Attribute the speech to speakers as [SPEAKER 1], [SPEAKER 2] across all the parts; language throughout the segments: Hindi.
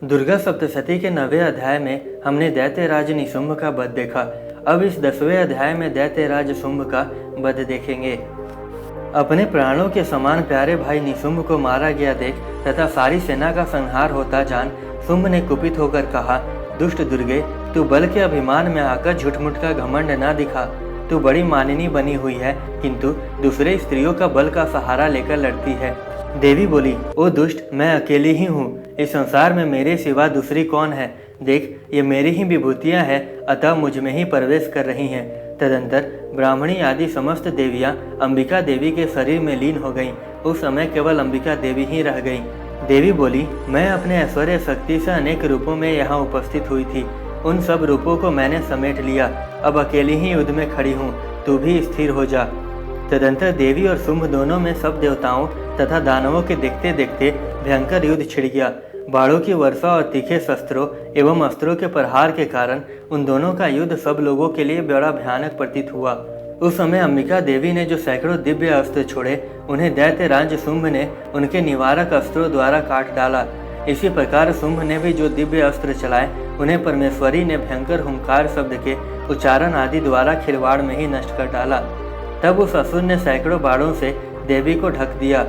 [SPEAKER 1] दुर्गा सप्तशती के 9वें अध्याय में हमने दैत्यराज निशुंभ का वध देखा। अब इस 10वें अध्याय में दैत्यराज शुंभ का वध देखेंगे। अपने प्राणों के समान प्यारे भाई निशुंभ को मारा गया देख तथा सारी सेना का संहार होता जान शुंभ ने कुपित होकर कहा, दुष्ट दुर्गे, तू बल के अभिमान में आकर झूठमुठ का घमंड न दिखा। तू बड़ी मानिनी बनी हुई है, किंतु दूसरे स्त्रियों का बल का सहारा लेकर लड़ती है। देवी बोली, ओ दुष्ट, मैं अकेली ही हूँ। इस संसार में मेरे सिवा दूसरी कौन है? देख, ये मेरी ही विभूतियाँ हैं, अतः मुझ में ही प्रवेश कर रही हैं। तदंतर ब्राह्मणी आदि समस्त देवियाँ अंबिका देवी के शरीर में लीन हो गईं। उस समय केवल अंबिका देवी ही रह गईं। देवी बोली, मैं अपने ऐश्वर्य शक्ति से अनेक रूपों में यहाँ उपस्थित हुई थी। उन सब रूपों को मैंने समेट लिया। अब अकेली ही युद्ध में खड़ी हूँ, तू भी स्थिर हो जा। तदंतर देवी और शुंभ दोनों में सब देवताओं तथा दानवों के देखते देखते भयंकर युद्ध छिड़ गया। बाणों की वर्षा और तीखे शस्त्रों एवं अस्त्रों के प्रहार के कारण उन दोनों का युद्ध सब लोगों के लिए बड़ा भयानक प्रतीत हुआ। उस समय अंबिका देवी ने जो सैकड़ों दिव्य अस्त्र छोड़े, उन्हें दैत्यराज शुंभ ने उनके निवारक अस्त्रों द्वारा काट डाला। इसी प्रकार शुंभ ने भी जो दिव्य अस्त्र चलाए, उन्हें परमेश्वरी ने भयंकर हुंकार शब्द के उच्चारण आदि द्वारा खिलवाड़ में ही नष्ट कर डाला। तब उस असुर ने सैकड़ों बाणों से देवी को ढक दिया।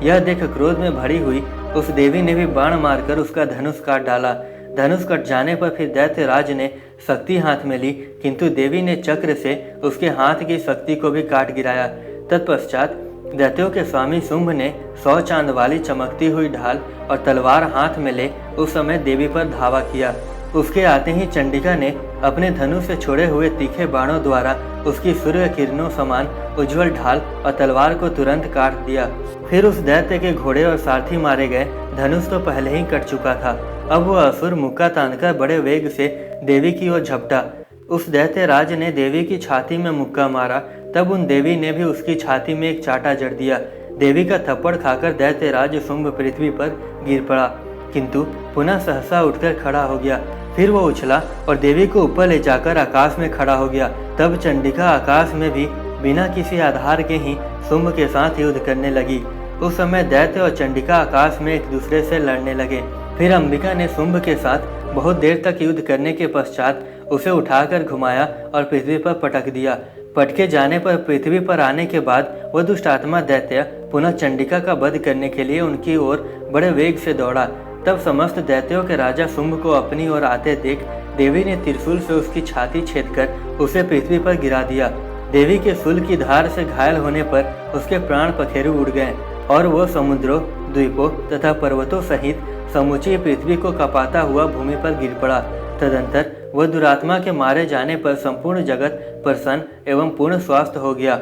[SPEAKER 1] यह देख क्रोध में भरी हुई उस देवी ने भी बाण मारकर उसका धनुष काट डाला। धनुष कट जाने पर फिर दैत्यराज ने शक्ति हाथ में ली, किंतु देवी ने चक्र से उसके हाथ की शक्ति को भी काट गिराया। तत्पश्चात दैत्यों के स्वामी शुंभ ने 100 चांद वाली चमकती हुई ढाल और तलवार हाथ में ले उस समय देवी पर धावा किया। उसके आते ही चंडिका ने अपने धनुष से छोड़े हुए तीखे बाणों द्वारा उसकी सूर्य किरणों समान उज्जवल ढाल और तलवार को तुरंत काट दिया। फिर उस दैत्य के घोड़े और सारथी मारे गए। धनुष तो पहले ही कट चुका था। अब वह असुर मुक्का तानकर बड़े वेग से देवी की ओर झपटा। उस दैत्य राज ने देवी की छाती में मुक्का मारा। तब उन देवी ने भी उसकी छाती में एक चाटा जड़ दिया। देवी का थप्पड़ खाकर दैत्यराज शुंभ पृथ्वी पर गिर पड़ा, किंतु पुनः सहसा उठकर खड़ा हो गया। फिर वो उछला और देवी को ऊपर ले जाकर आकाश में खड़ा हो गया। तब चंडिका आकाश में भी बिना किसी आधार के ही शुंभ के साथ युद्ध करने लगी। उस समय दैत्य और चंडिका आकाश में एक दूसरे से लड़ने लगे। फिर अंबिका ने शुंभ के साथ बहुत देर तक युद्ध करने के पश्चात उसे उठाकर घुमाया और पृथ्वी पर पटक दिया। पटके जाने पर पृथ्वी पर आने के बाद वह दुष्ट आत्मा दैत्य पुनः चंडिका का वध करने के लिए उनकी ओर बड़े वेग से दौड़ा। तब समस्त दैत्यों के राजा शुंभ को अपनी ओर आते देख देवी ने त्रिशूल से उसकी छाती छेदकर उसे पृथ्वी पर गिरा दिया। देवी के शूल की धार से घायल होने पर उसके प्राण पखेरु उड़ गए और वह समुद्रों, द्वीपों तथा पर्वतों सहित समूची पृथ्वी को कपाता हुआ भूमि पर गिर पड़ा। तदंतर वह दुरात्मा के मारे जाने पर संपूर्ण जगत प्रसन्न एवं पूर्ण स्वस्थ हो गया।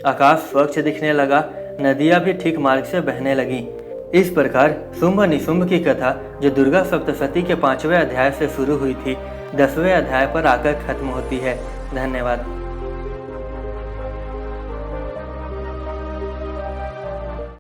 [SPEAKER 1] आकाश स्वच्छ दिखने लगा, नदियां भी ठीक मार्ग से बहने लगीं। इस प्रकार शुंभ निशुंभ की कथा, जो दुर्गा सप्तशती के 5वें अध्याय से शुरू हुई थी, 10वें अध्याय पर आकर खत्म होती है। धन्यवाद।